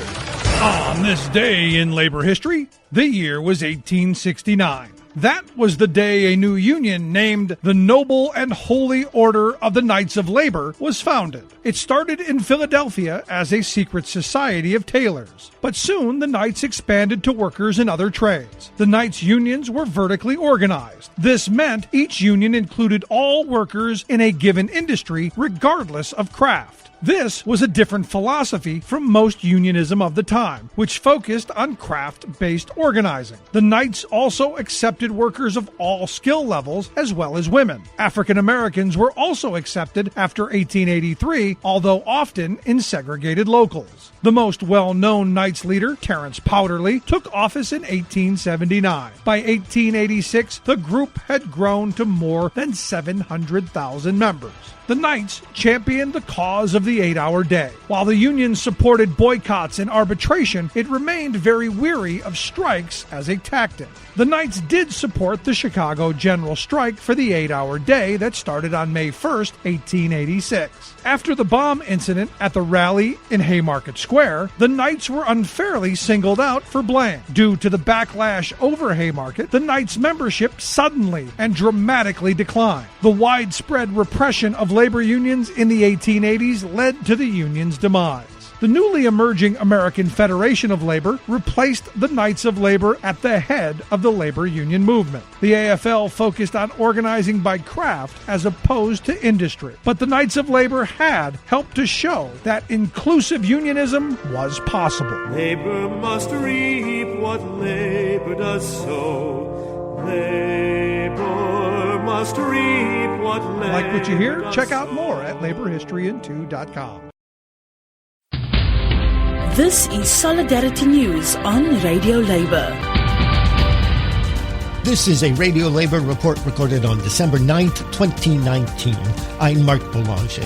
On this day in labor history, the year was 1869. That was the day a new union named the Noble and Holy Order of the Knights of Labor was founded. It started in Philadelphia as a secret society of tailors, but soon the Knights expanded to workers in other trades. The Knights' unions were vertically organized. This meant each union included all workers in a given industry, regardless of craft. This was a different philosophy from most unionism of the time, which focused on craft-based organizing. The Knights also accepted workers of all skill levels as well as women. African Americans were also accepted after 1883, although often in segregated locals. The most well-known Knights leader, Terence Powderly, took office in 1879. By 1886, the group had grown to more than 700,000 members. The Knights championed the cause of the the 8-hour day. While the union supported boycotts and arbitration, it remained very weary of strikes as a tactic. The Knights did support the Chicago General Strike for the 8-hour day that started on May 1st, 1886. After the bomb incident at the rally in Haymarket Square, the Knights were unfairly singled out for blame. Due to the backlash over Haymarket, the Knights' membership suddenly and dramatically declined. The widespread repression of labor unions in the 1880s led to the union's demise. The newly emerging American Federation of Labor replaced the Knights of Labor at the head of the labor union movement. The AFL focused on organizing by craft as opposed to industry. But the Knights of Labor had helped to show that inclusive unionism was possible. Labor must reap what labor does sow. Labor must reap what labor Like what you hear? Check out more at laborhistoryin2.com. This is Solidarity News on Radio Labour. This is a Radio Labour report recorded on December 9th, 2019. I'm Mark Boulanger.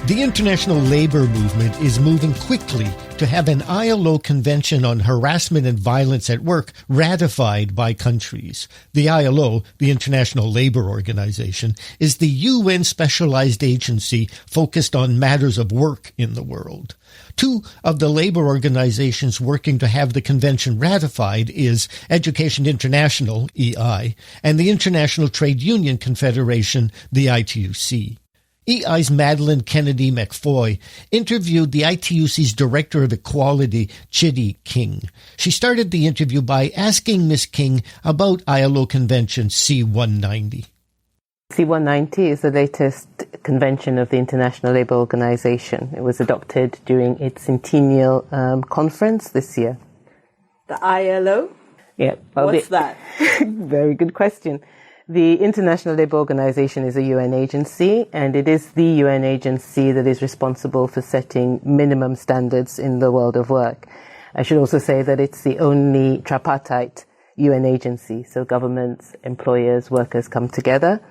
The international labor movement is moving quickly to have an ILO Convention on Harassment and Violence at Work ratified by countries. The ILO, the International Labor Organization, is the UN specialized agency focused on matters of work in the world. Two of the labor organizations working to have the convention ratified is Education International, EI, and the International Trade Union Confederation, the ITUC. EI's Madeleine Kennedy McFoy interviewed the ITUC's Director of Equality, Chidi King. She started the interview by asking Ms. King about ILO Convention C-190. C-190 is the latest convention of the International Labour Organization. It was adopted during its centennial conference this year. The ILO? Yeah. Well, what's that? Very good question. The International Labour Organization is a UN agency, and it is the UN agency that is responsible for setting minimum standards in the world of work. I should also say that it's the only tripartite UN agency, so governments, employers, workers come together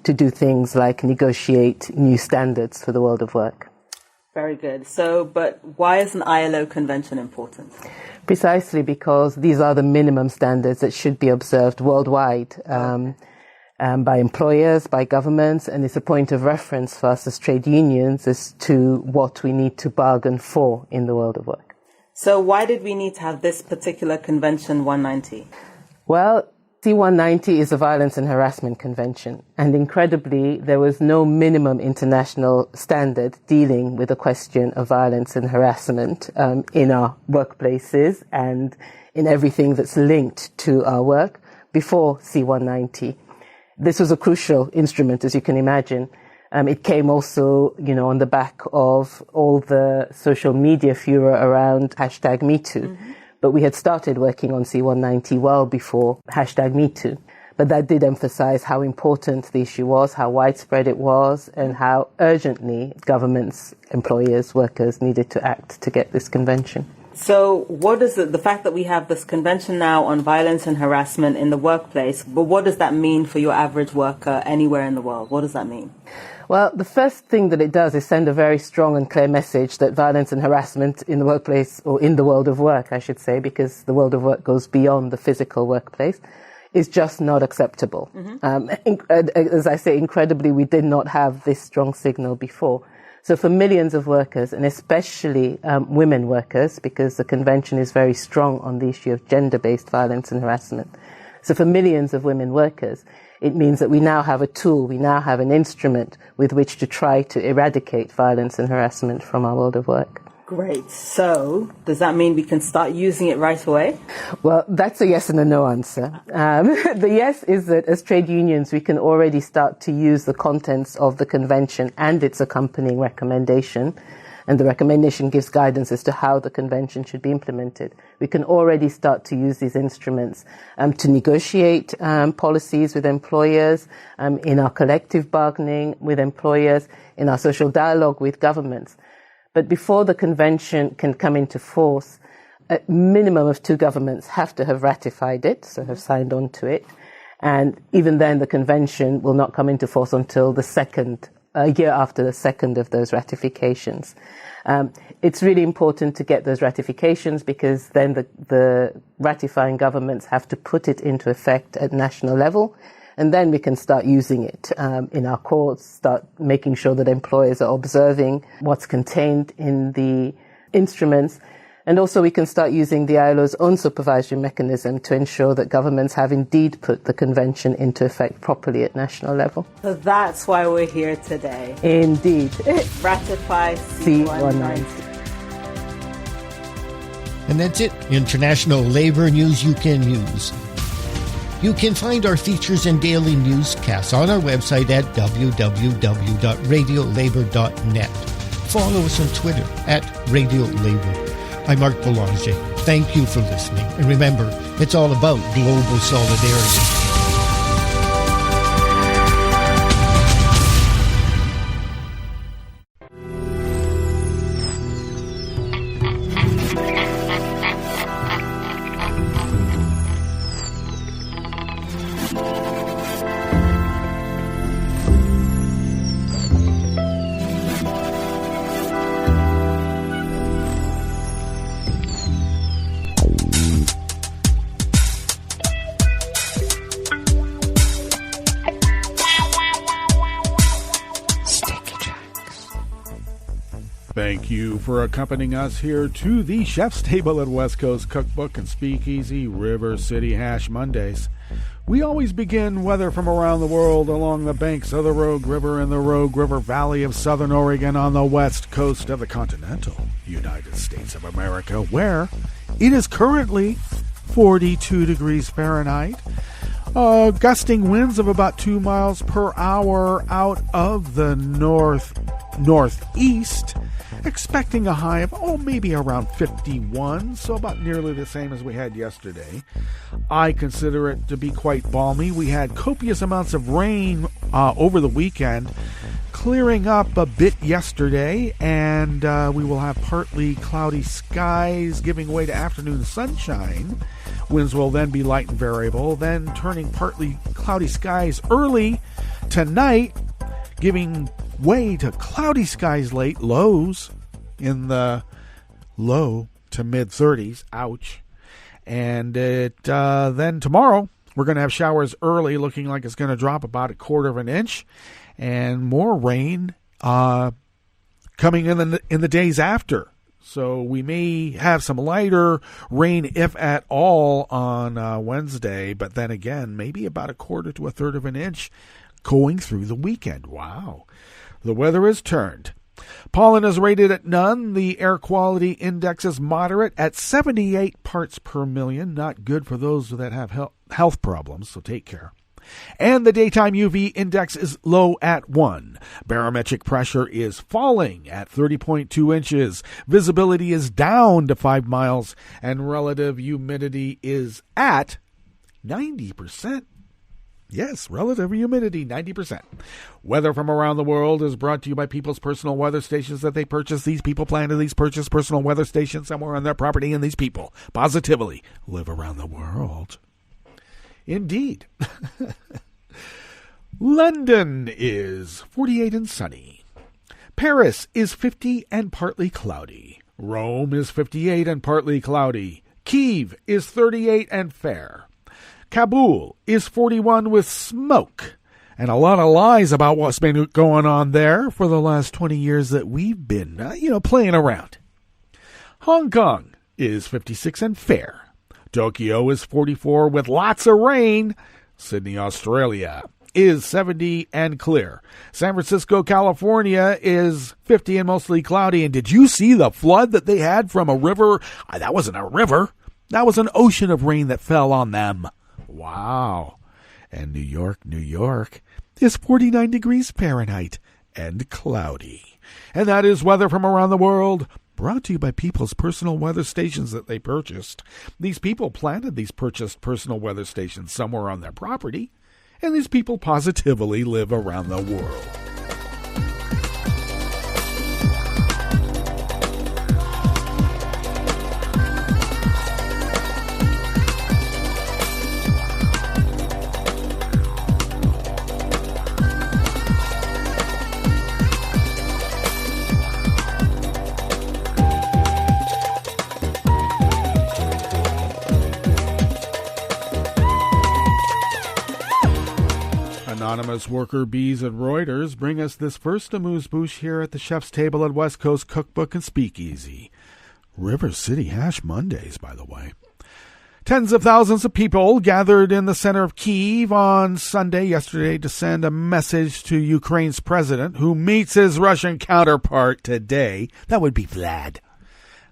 to do things like negotiate new standards for the world of work. Very good. So, but why is an ILO convention important? Precisely because these are the minimum standards that should be observed worldwide. By employers, by governments, and it's a point of reference for us as trade unions as to what we need to bargain for in the world of work. So why did we need to have this particular convention 190? Well, C-190 is a violence and harassment convention, and incredibly, there was no minimum international standard dealing with the question of violence and harassment in our workplaces and in everything that's linked to our work before C-190. This was a crucial instrument, as you can imagine. It came also, on the back of all the social media furor around #MeToo. But we had started working on C-190 well before #MeToo. But that did emphasize how important the issue was, how widespread it was, and how urgently governments, employers, workers needed to act to get this convention. So what is it, the fact that we have this convention now on violence and harassment in the workplace, but what does that mean for your average worker anywhere in the world? What does that mean? Well, the first thing that it does is send a very strong and clear message that violence and harassment in the workplace, or in the world of work, I should say, because the world of work goes beyond the physical workplace, is just not acceptable. As I say, incredibly, we did not have this strong signal before. So for millions of workers, and especially women workers, because the convention is very strong on the issue of gender-based violence and harassment. So for millions of women workers, it means that we now have a tool, we now have an instrument with which to try to eradicate violence and harassment from our world of work. Great. So does that mean we can start using it right away? Well, that's a yes and a no answer. The yes is that as trade unions, we can already start to use the contents of the convention and its accompanying recommendation. And the recommendation gives guidance as to how the convention should be implemented. We can already start to use these instruments to negotiate policies with employers, in our collective bargaining with employers, in our social dialogue with governments. But before the convention can come into force, a minimum of 2 governments have to have ratified it, so have signed on to it. And even then, the convention will not come into force until the second a year after the second of those ratifications. It's really important to get those ratifications because then the ratifying governments have to put it into effect at national level. And then we can start using it in our courts, start making sure that employers are observing what's contained in the instruments. And also we can start using the ILO's own supervisory mechanism to ensure that governments have indeed put the convention into effect properly at national level. So that's why we're here today. Indeed. Ratify C-190. And that's it. International labor news you can use. You can find our features and daily newscasts on our website at www.radiolabor.net. Follow us on Twitter at Radio Labor. I'm Mark Boulanger. Thank you for listening. And remember, it's all about global solidarity. Thank you for accompanying us here to the Chef's Table at West Coast Cookbook and Speakeasy River City Hash Mondays. We always begin weather from around the world along the banks of the Rogue River in the Rogue River Valley of Southern Oregon on the west coast of the continental United States of America, where it is currently 42 degrees Fahrenheit. Gusting winds of about 2 miles per hour out of the northeast. Expecting a high of, maybe around 51, so about nearly the same as we had yesterday. I consider it to be quite balmy. We had copious amounts of rain over the weekend, clearing up a bit yesterday, and we will have partly cloudy skies giving way to afternoon sunshine. Winds will then be light and variable, then turning partly cloudy skies early tonight, giving way to cloudy skies late, lows in the low to mid-30s. Ouch. And then tomorrow, we're going to have showers early, looking like it's going to drop about 1/4 of an inch, and more rain coming in the days after. So we may have some lighter rain, if at all, on Wednesday, but then again, maybe about 1/4 to 1/3 of an inch going through the weekend. Wow. The weather has turned. Pollen is rated at none. The air quality index is moderate at 78 parts per million. Not good for those that have health problems, so take care. And the daytime UV index is low at 1. Barometric pressure is falling at 30.2 inches. Visibility is down to 5 miles. And relative humidity is at 90%. Yes, relative humidity, 90%. Weather from around the world is brought to you by people's personal weather stations that they purchase. These people plan to purchase personal weather stations somewhere on their property, and these people positively live around the world. Indeed. London is 48 and sunny. Paris is 50 and partly cloudy. Rome is 58 and partly cloudy. Kyiv is 38 and fair. Kabul is 41 with smoke. And a lot of lies about what's been going on there for the last 20 years that we've been, playing around. Hong Kong is 56 and fair. Tokyo is 44 with lots of rain. Sydney, Australia is 70 and clear. San Francisco, California is 50 and mostly cloudy. And did you see the flood that they had from a river? That wasn't a river. That was an ocean of rain that fell on them. Wow. And New York is 49 degrees Fahrenheit and cloudy. And that is weather from around the world, brought to you by people's personal weather stations that they purchased. These people planted these purchased personal weather stations somewhere on their property, and these people positively live around the world. anonymous worker bees at Reuters bring us this first amuse-bouche here at the chef's table at West Coast Cookbook and Speakeasy. River City Hash Mondays, by the way. Tens of thousands of people gathered in the center of Kyiv on Sunday yesterday to send a message to Ukraine's president, who meets his Russian counterpart today. That would be Vlad.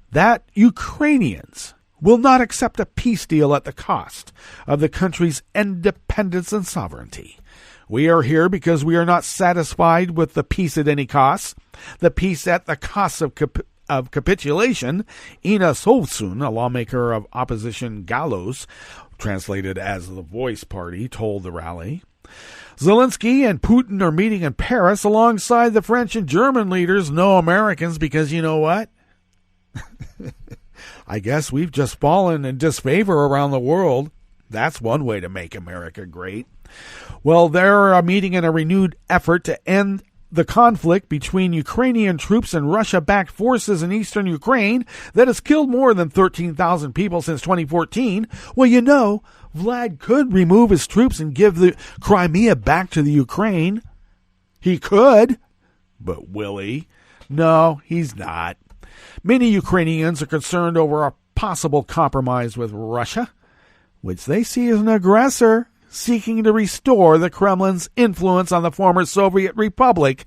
That Ukrainians will not accept a peace deal at the cost of the country's independence and sovereignty. We are here because we are not satisfied with the peace at any cost, the peace at the cost of capitulation. Ina Sovsun, a lawmaker of opposition Gallows, translated as the Voice Party, told the rally. Zelensky and Putin are meeting in Paris alongside the French and German leaders, no Americans, because you know what? I guess we've just fallen in disfavor around the world. That's one way to make America great. Well, they're meeting in a renewed effort to end the conflict between Ukrainian troops and Russia-backed forces in eastern Ukraine that has killed more than 13,000 people since 2014. Well, you know, Vlad could remove his troops and give the Crimea back to the Ukraine. He could, but will he? No, he's not. Many Ukrainians are concerned over a possible compromise with Russia, which they see as an aggressor seeking to restore the Kremlin's influence on the former Soviet Republic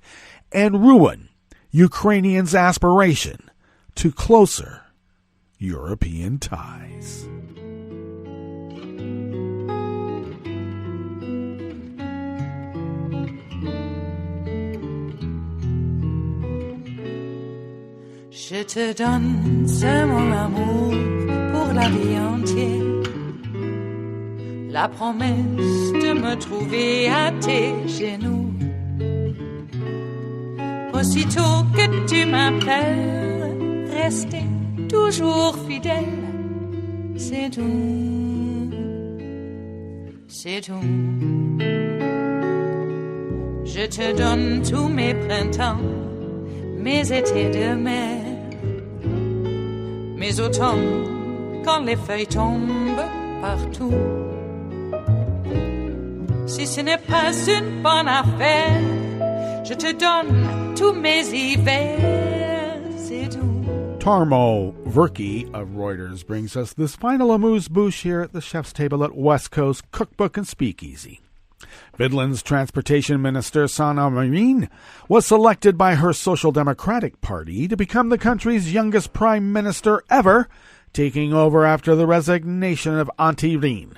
and ruin Ukrainians' aspiration to closer European ties. Je te donne ce mon amour pour la vie entière. La promesse de me trouver à tes genoux. Aussitôt que tu m'appelles, rester toujours fidèle. C'est tout, c'est tout. Je te donne tous mes printemps, mes étés de mer, mes automnes quand les feuilles tombent partout. Si ce n'est pas une bonne affaire, je te donne tous mes hivers, c'est tout. Tarmo Verke of Reuters brings us this final amuse-bouche here at the chef's table at West Coast Cookbook and Speakeasy. Finland's transportation minister Sanna Marin was selected by her Social Democratic Party to become the country's youngest prime minister ever, taking over after the resignation of Antti Rinne.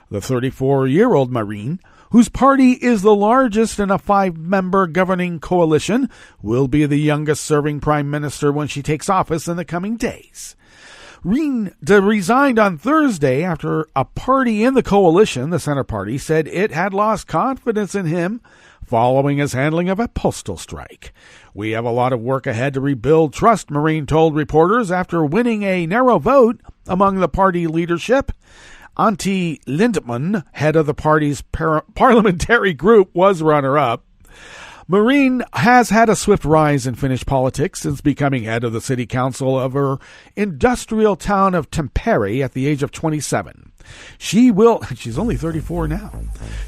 The 34-year-old Marin, whose party is the largest in a 5-member governing coalition, will be the youngest-serving prime minister when she takes office in the coming days. Rinne resigned on Thursday after a party in the coalition, the Center Party, said it had lost confidence in him following his handling of a postal strike. We have a lot of work ahead to rebuild trust, Marin told reporters after winning a narrow vote among the party leadership. Antti Lindman, head of the party's parliamentary group, was runner-up. Marin has had a swift rise in Finnish politics since becoming head of the city council of her industrial town of Tampere at the age of 27. She's only 34 now.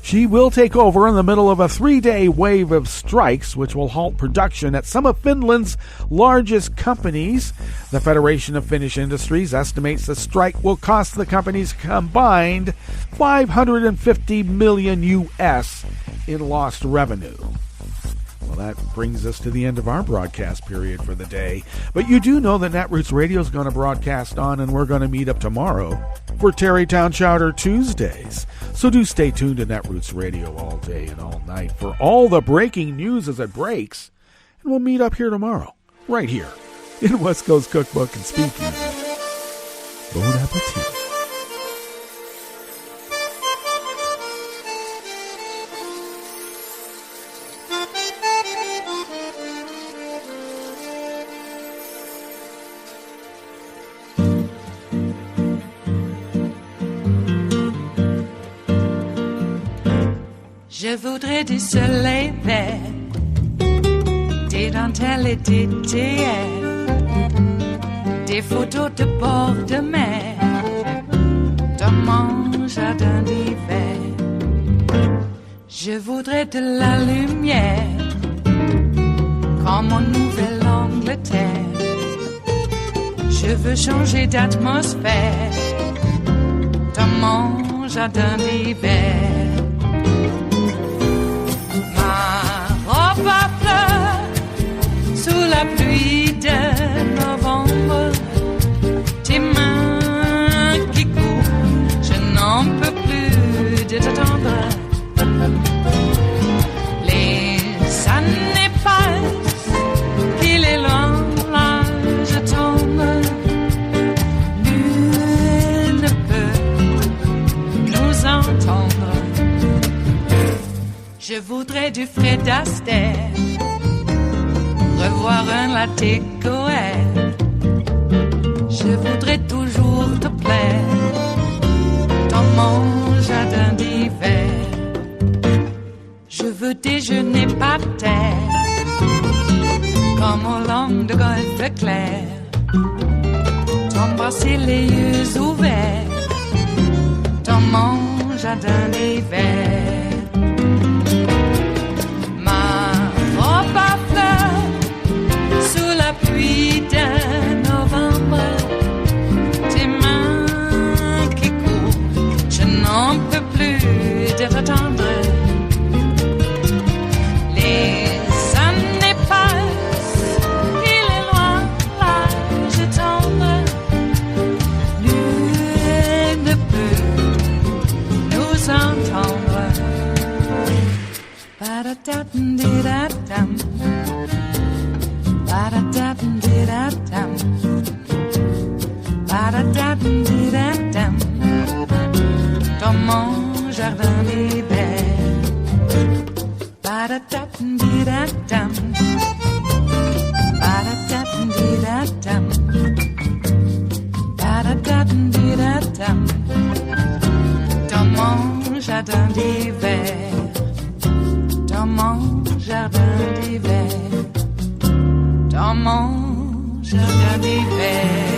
She will take over in the middle of a 3-day wave of strikes, which will halt production at some of Finland's largest companies. The Federation of Finnish Industries estimates the strike will cost the companies combined $550 million U.S. in lost revenue. Well, that brings us to the end of our broadcast period for the day. But you do know that Netroots Radio is going to broadcast on, and we're going to meet up tomorrow for Tarrytown Chowder Tuesdays. So do stay tuned to Netroots Radio all day and all night for all the breaking news as it breaks. And we'll meet up here tomorrow, right here, in West Coast Cookbook and Speakeasy. Bon appetit. Je voudrais du soleil vert, des dentelles et des théières, des photos de bord de mer, dans mon jardin d'hiver. Je voudrais de la lumière, comme en Nouvelle-Angleterre. Je veux changer d'atmosphère dans mon jardin d'hiver. Ma robe à fleurs sous la pluie de novembre. Tes mains qui courent, je n'en peux plus de t'attendre. Les années passent, qu'il est loin, là je tombe. Nul ne peut nous entendre. Je voudrais du Fred Astaire, revoir un latte Goël. Je voudrais toujours te plaire dans mon jardin d'hiver. Je veux déjeuner par terre, comme au long de golfe clair, t'embrasser les yeux ouverts dans mon jardin d'hiver. Ma robe à fleurs sous la pluie de novembre. Tes mains qui courent, je n'en peux plus de t'attendre. Ba-da-da-dum-di-da-dum, ba-da-da-dum-di-da-dum, ba-da-da-dum-di-da-dum, dans mon jardin d'hiver. Ba-da-da-dum-di-da-dum, ba-da-da-dum-di-da-dum, ba-da-da-dum-di-da-dum, dans mon jardin d'hiver. Dans mon jardin d'hiver, dans mon jardin d'hiver.